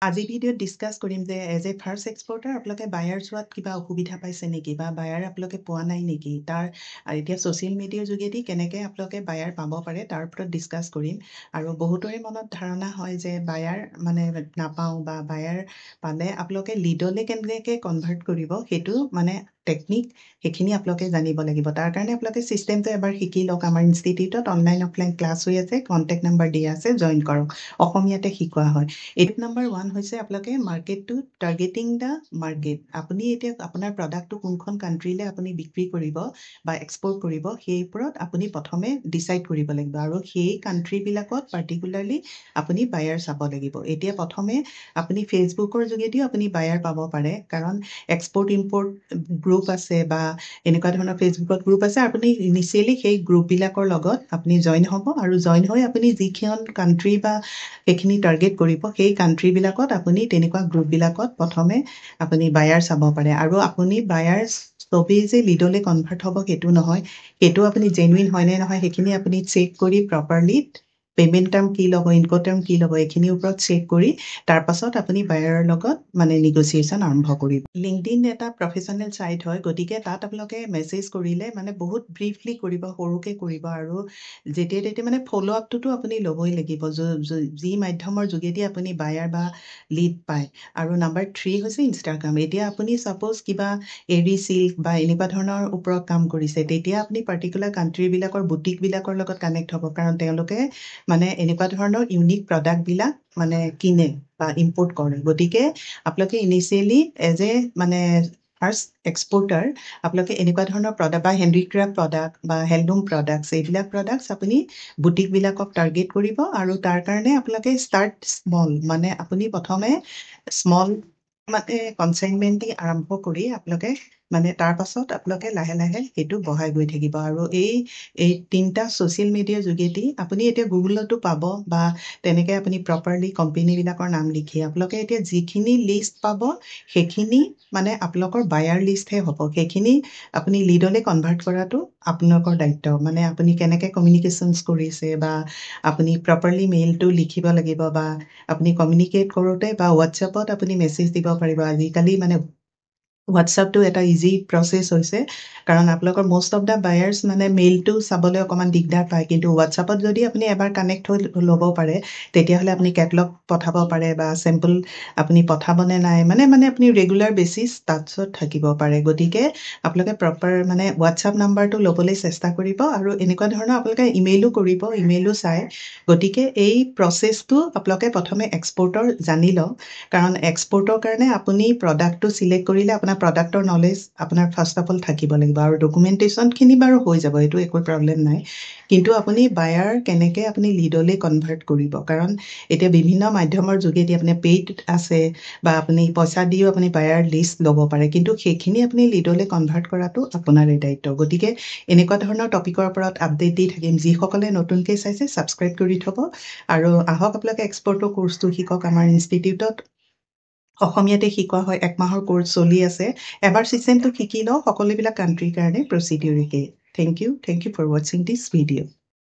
আজি ভিডিঅ'ত ডিছকাছ কৰিম যে এজ এ ফাৰ্ষ্ট এক্সপৰ্টাৰ আপোনালোকে বায়াৰ চোৱাত কিবা অসুবিধা পাইছে নেকি বা বায়াৰ আপোনালোকে পোৱা নাই নেকি তাৰ এতিয়া ছ'চিয়েল মিডিয়াৰ যোগেদি কেনেকৈ আপোনালোকে বায়াৰ পাব পাৰে তাৰ ওপৰত ডিছকাছ কৰিম আৰু বহুতৰে মনত ধাৰণা হয় যে বায়াৰ মানে নাপাওঁ বা বায়াৰ পালে আপোনালোকে লিডলৈ কেনেকৈ কনভাৰ্ট কৰিব সেইটো মানে টেকনিক সেইখিনি আপোনালোকে জানিব লাগিব তাৰ কাৰণে আপোনালোকে ছিষ্টেমটো এবাৰ শিকি লওক আমাৰ ইনষ্টিটিউটত অনলাইন অফলাইন ক্লাছ হৈ আছে কণ্টেক্ট নাম্বাৰ দিয়া আছে জইন কৰক অসমীয়াতে শিকোৱা হয় এইটো নাম্বাৰ 1 হৈছে আপোনালোকে মাৰ্কেটটো টাৰ্গেটিং দ্য মাৰ্কেট আপুনি এতিয়া আপোনাৰ প্ৰডাক্টটো কোনখন কাণ্ট্ৰিলৈ আপুনি বিক্ৰী কৰিব বা এক্সপৰ্ট কৰিব সেই ওপৰত আপুনি প্ৰথমে ডিচাইড কৰিব লাগিব আৰু সেই কাণ্ট্ৰিবিলাকত পাৰ্টিকুলাৰলি আপুনি বায়াৰ চাব লাগিব এতিয়া প্ৰথমে আপুনি ফেচবুকৰ যোগেদিও আপুনি বায়াৰ পাব পাৰে কাৰণ এক্সপৰ্ট ইম্পৰ্ট গ্ৰুপ আছে বা এনেকুৱা ধৰণৰ ফেচবুকত গ্ৰুপ আছে আপুনি ইনিচিয়েলি সেই গ্ৰুপবিলাকৰ লগত আপুনি জইন হ'ব আৰু জইন হৈ আপুনি যিখন কাণ্ট্ৰি বা সেইখিনি টাৰ্গেট কৰিব সেই কাণ্ট্ৰিবিলাকত আপুনি তেনেকুৱা গ্ৰুপবিলাকত প্ৰথমে আপুনি বায়াৰ চাব পাৰে আৰু আপুনি বায়াৰ চবেই যে লিডলৈ কনভাৰ্ট হ'ব সেইটো নহয় সেইটো আপুনি জেনুইন হয়নে নহয় সেইখিনি আপুনি চেক কৰি প্ৰপাৰলি পে'মেণ্ট টাৰ্ম কি ল'ব ইনকম টাৰ্ম কি ল'ব এইখিনিৰ ওপৰত চেক কৰি তাৰপাছত আপুনি বায়াৰৰ লগত মানে নিগচিয়েশ্যন আৰম্ভ কৰিব লিংকডিন এটা প্ৰফেচনেল ছাইট হয় গতিকে তাত আপোনালোকে মেছেজ কৰিলে মানে বহুত ব্ৰিফলি কৰিব সৰুকৈ কৰিব আৰু যেতিয়া তেতিয়া মানে ফ'ল' আপটোতো আপুনি ল'বই লাগিব যি মাধ্যমৰ যোগেদি আপুনি বায়াৰ বা লিড পায় আৰু নাম্বাৰ 3 হৈছে ইনষ্টাগ্ৰাম এতিয়া আপুনি ছাপ'জ কিবা এৰি চিল্ক বা এনেকুৱা ধৰণৰ ওপৰত কাম কৰিছে তেতিয়া আপুনি পাৰ্টিকুলাৰ কাণ্ট্ৰিবিলাকৰ বুটিকবিলাকৰ লগত কানেক্ট হ'ব কাৰণ তেওঁলোকে মানে এনেকুৱা ধৰণৰ ইউনিক প্ৰডাক্টবিলাক মানে কিনে বা ইম্পৰ্ট কৰে গতিকে আপোনালোকে ইনিচিয়েলি এজ এ মানে ফাৰ্ষ্ট এক্সপৰ্টাৰ আপোনালোকে এনেকুৱা ধৰণৰ প্ৰডাক্ট বা হেণ্ডিক্ৰাফ্ট প্ৰডাক্ট বা হেণ্ডলুম প্ৰডাক্টছ এইবিলাক প্ৰডাক্টছ আপুনি বুটিকবিলাকক টাৰ্গেট কৰিব আৰু তাৰ কাৰণে আপোনালোকে ষ্টাৰ্ট স্মল মানে আপুনি প্ৰথমে স্মল মানে কনচাইনমেণ্ট দি আৰম্ভ কৰি আপোনালোকে মানে তাৰ পাছত আপোনালোকে লাহে লাহে সেইটো বঢ়াই গৈ থাকিব আৰু এই তিনিটা ছ'চিয়েল মিডিয়াৰ যোগেদি আপুনি এতিয়া গুগলতো পাব বা তেনেকৈ আপুনি প্ৰপাৰলি কোম্পেনীবিলাকৰ নাম লিখি আপোনালোকে এতিয়া যিখিনি লিষ্ট পাব সেইখিনি মানে আপোনালোকৰ বায়াৰ লিষ্টহে হ'ব সেইখিনি আপুনি লিডলৈ কনভাৰ্ট কৰাটো আপোনালোকৰ দায়িত্ব মানে আপুনি কেনেকৈ কমিউনিকেশ্যনছ কৰিছে বা আপুনি প্ৰপাৰলি মেইলটো লিখিব লাগিব বা আপুনি কমিউনিকেট কৰোঁতে বা হোৱাটছএপত আপুনি মেছেজ দিব পাৰিব আজিকালি মানে হোৱাটছআপটো এটা ইজি প্ৰচেছ হৈছে কাৰণ আপোনালোকৰ মষ্ট অফ দ্য বায়াৰ্ছ মানে মেইলটো চাবলৈ অকণমান দিগদাৰ পায় কিন্তু হোৱাটছআপত যদি আপুনি এবাৰ কানেক্ট হৈ ল'ব পাৰে তেতিয়াহ'লে আপুনি কেটলগ পঠাব পাৰে বা চেম্পল আপুনি পঠাবনে নাই মানে আপুনি ৰেগুলাৰ বেচিছ টাচত থাকিব পাৰে গতিকে আপোনালোকে প্ৰপাৰ মানে হোৱাটছআপ নাম্বাৰটো ল'বলৈ চেষ্টা কৰিব আৰু এনেকুৱা ধৰণৰ আপোনালোকে ইমেইলো কৰিব ইমেইলো চাই গতিকে এই প্ৰচেছটো আপোনালোকে প্ৰথমে এক্সপৰ্টৰ জানি লওক কাৰণ এক্সপৰ্টৰ কাৰণে আপুনি প্ৰডাক্টটো চিলেক্ট কৰিলে আপোনাৰ প্ৰডাক্টৰ নলেজ আপোনাৰ ফাৰ্ষ্ট অফ অল থাকিব লাগিব আৰু ডকুমেণ্টেশ্যনখিনি বাৰু হৈ যাব এইটো একো প্ৰব্লেম নাই কিন্তু আপুনি বায়াৰ কেনেকৈ আপুনি লিডলৈ কনভাৰ্ট কৰিব কাৰণ এতিয়া বিভিন্ন মাধ্যমৰ যোগেদি আপুনি পেইড আছে বা আপুনি পইচা দিও আপুনি বায়াৰ লিষ্ট ল'ব পাৰে কিন্তু সেইখিনি আপুনি লিডলৈ কনভাৰ্ট কৰাটো আপোনাৰে দায়িত্ব গতিকে এনেকুৱা ধৰণৰ টপিকৰ ওপৰত আপডেট দি থাকিম যিসকলে নতুনকৈ চাইছে ছাবস্ক্ৰাইব কৰি থ'ব আৰু আহক আপোনালোকে এক্সপৰ্টৰ কোৰ্চটো শিকক আমাৰ ইনষ্টিটিউটত অসমীয়াতে শিকোৱা হয় 1 মাহৰ কোৰ্চ চলি আছে এবাৰ ছিষ্টেমটো শিকি লওঁ সকলোবিলাক কাণ্ট্ৰিৰ কাৰণে প্ৰচিডিউৰ একেই থেংক ইউ ফৰ ৱাচিং দিছ ভিডিঅ'